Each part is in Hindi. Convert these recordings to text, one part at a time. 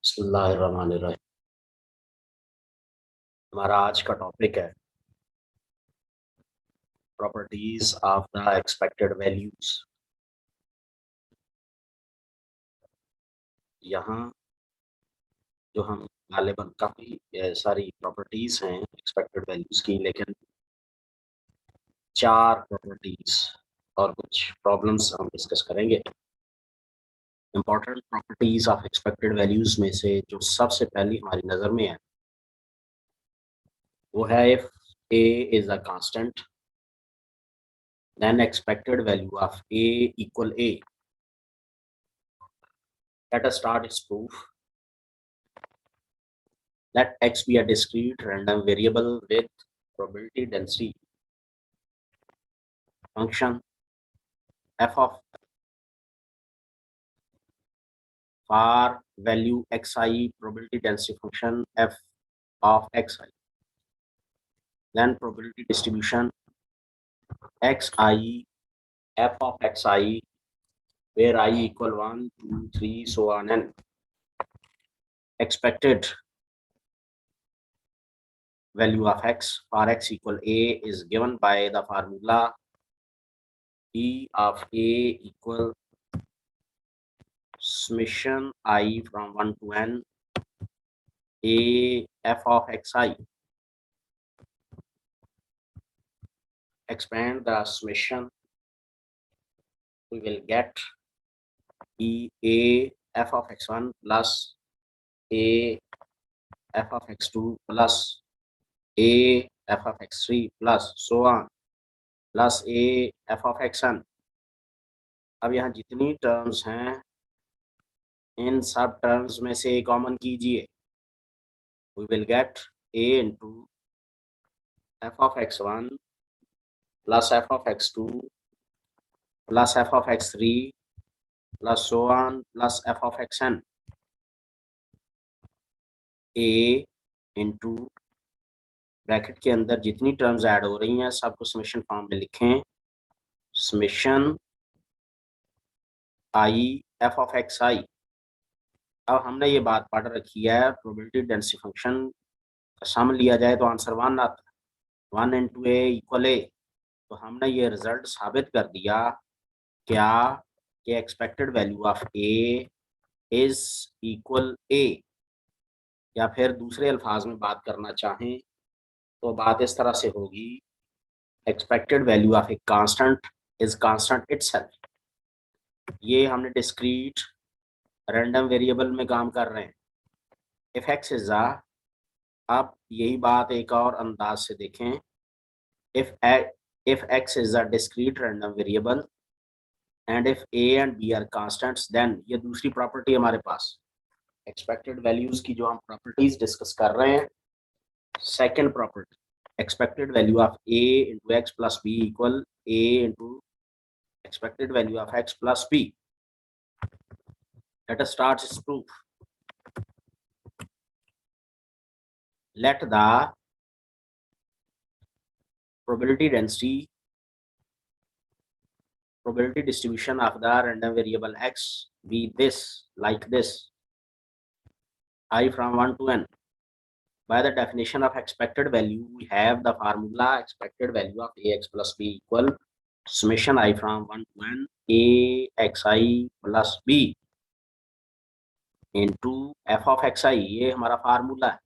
बिस्मिल्लाहिर्रहमानिर्रहीम। हमारा आज का टॉपिक है properties of the expected values. यहाँ जो हम गालिबन काफ़ी सारी प्रॉपर्टीज हैं एक्सपेक्टेड वैल्यूज की, लेकिन 4 प्रॉपर्टीज और कुछ प्रॉब्लम्स हम डिस्कस करेंगे। Important properties of expected values में से जो सबसे पहली हमारी नज़र में है वो है if A is a constant then expected value of a equal a. Let us start its proof. Let x be a discrete random variable with probability density function f of for value xi, probability density function f of xi. Then probability distribution xi f of xi, where I equal 1, 2, 3, so on, and expected value of x for x equal a is given by the formula E of a equal summation I from 1 to n a f of xi. Expand the summation, we will get e a f of x1 plus a f of x2 plus a f of x3 plus so on plus a f of xn. अब यहाँ जितनी टर्म्स हैं इन सब टर्म्स में से कॉमन कीजिए, we will get a into f of x1 plus f of x2 plus f of x3 plus so on plus f of xn. a into bracket के अंदर जितनी टर्म्स ऐड हो रही हैं सबको समेशन फॉर्म में लिखें। Summation I F of x I. अब हमने ये बात पढ़ रखी है, प्रोबेबिलिटी डेंसिटी फंक्शन का सम लिया जाए तो आंसर 1 आता है, 1 इंटू ए इक्वल ए। तो हमने ये रिजल्ट साबित कर दिया क्या कि expected value of A is equal to. A फिर दूसरे अल्फाज में बात करना चाहें तो बात इस तरह से होगी, expected value of a constant is constant itself. ये हमने डिस्क्रीट रैंडम वेरिएबल में काम कर रहे हैं। इफ एक्स इज अ, अब यही बात एक और अंदाज से देखें, if x is a discrete random variable and if a and b are constants, then ये दूसरी प्रॉपर्टी हमारे पास एक्सपेक्टेड वैल्यूज की जो हम प्रॉपर्टीज डिस्कस कर रहे हैं, second property expected value of a into x plus b equal a into expected value of x plus b. Let us start this proof. Let the probability distribution of the random variable x be this, like this, I from 1 to n. By the definition of expected value, we have the formula expected value of ax plus b equal summation I from 1 to n a xi plus b into f of xi। ये हमारा फार्मूला है।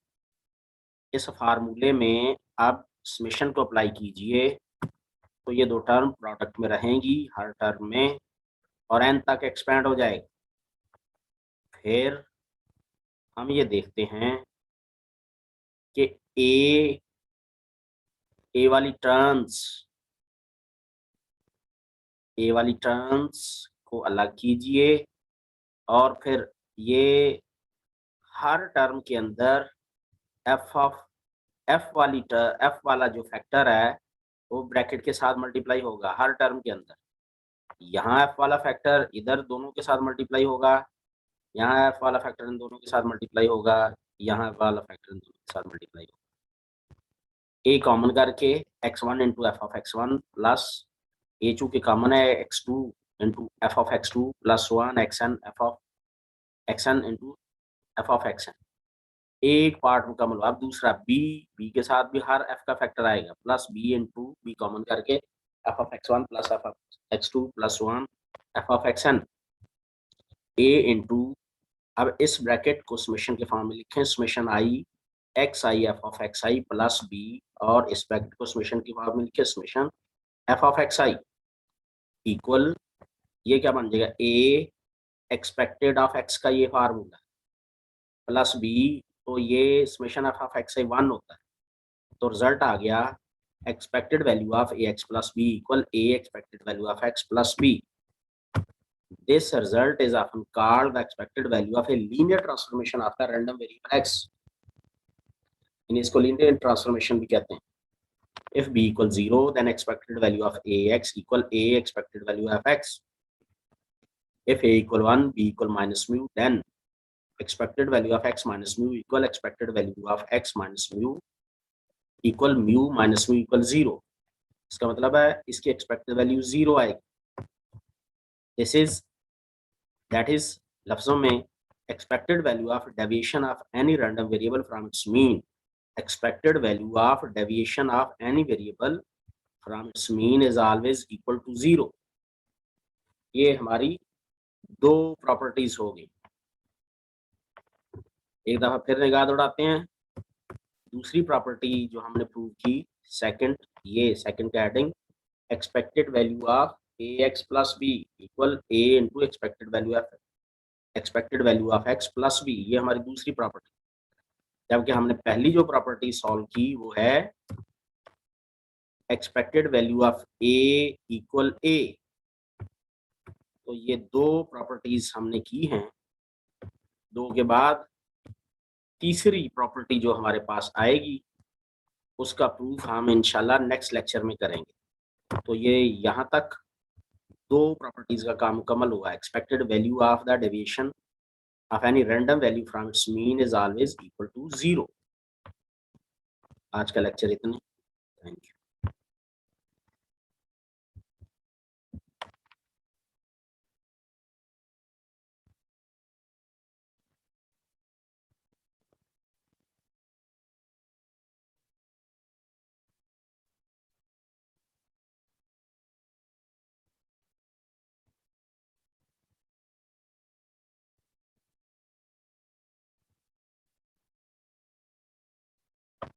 इस फार्मूले में अब समेशन को अप्लाई कीजिए तो ये दो टर्म प्रोडक्ट में रहेंगी हर टर्म में और n तक एक्सपेंड हो जाएगा। फिर हम ये देखते हैं कि ए वाली टर्म्स को अलग कीजिए और फिर ये हर टर्म के अंदर एफ वाला जो फैक्टर है वो ब्रैकेट के साथ मल्टीप्लाई होगा हर टर्म के अंदर। यहाँ एफ वाला फैक्टर इधर दोनों के साथ मल्टीप्लाई होगा, यहाँ एफ वाला फैक्टर इन दोनों के साथ मल्टीप्लाई होगा, यहाँ एफ वाला फैक्टर इन दोनों के साथ मल्टीप्लाई होगा। ए कॉमन करके x1 into f of x1 plus a चूंकि कॉमन है x2 into f of x2 plus 1 xn f of xn into f of x n, एक पार्ट मुकम्मल हुआ। अब दूसरा बी के साथ भी हर एफ का फैक्टर आएगा, plus b into b common करके f of x one plus f of x two plus one f of x n a into, अब इस ब्रैकेट को समेशन के फॉर्म में लिखें, summation i x i F of x i plus b, और इस ब्रैकेट को समेशन के फॉर्म में लिखे, summation f of x i equal, ये क्या बन जाएगा, ए एक्सपेक्टेड ऑफ एक्स का ये फार्मूला प्लस बी, तो ये summation f of x i 1 होता है, तो रिजल्ट आ गया expected value of a x plus b equal a expected value of x plus b. This result is often called the expected value of a linear transformation of the random variable x. इसको लीनियर ट्रांसफॉर्मेशन भी कहते हैं। If b equals 0, then expected value of ax equal a expected value of x. If a equal 1, b equal minus mu, then expected value of x minus mu equal expected value of x minus mu equal mu minus mu equal 0. इसका मतलब है इसकी expected value 0 आएगी। That is लफ्जों में expected value of deviation of any random variable from its mean. Expected value of deviation of any variable from its mean is always equal to 0. ये हमारी दो प्रॉपर्टीज हो गई। एक दफा फिर निगाह दौड़ाते हैं, दूसरी प्रॉपर्टी जो हमने प्रूव की सेकंड, ये सेकंड का heading expected value of a x plus b equal a into expected value of x plus b, ये हमारी दूसरी प्रॉपर्टी। जबकि हमने पहली जो प्रॉपर्टी सॉल्व की वो है expected value of a equal a. तो ये दो प्रॉपर्टीज हमने की हैं। दो के बाद तीसरी प्रॉपर्टी जो हमारे पास आएगी उसका प्रूफ हम इंशाल्लाह नेक्स्ट लेक्चर में करेंगे। तो ये यहाँ तक दो प्रॉपर्टीज का काम मुकम्मल हुआ। Expected value of the deviation of any random value from its mean is always equal to 0. आज का लेक्चर इतना। Thank you.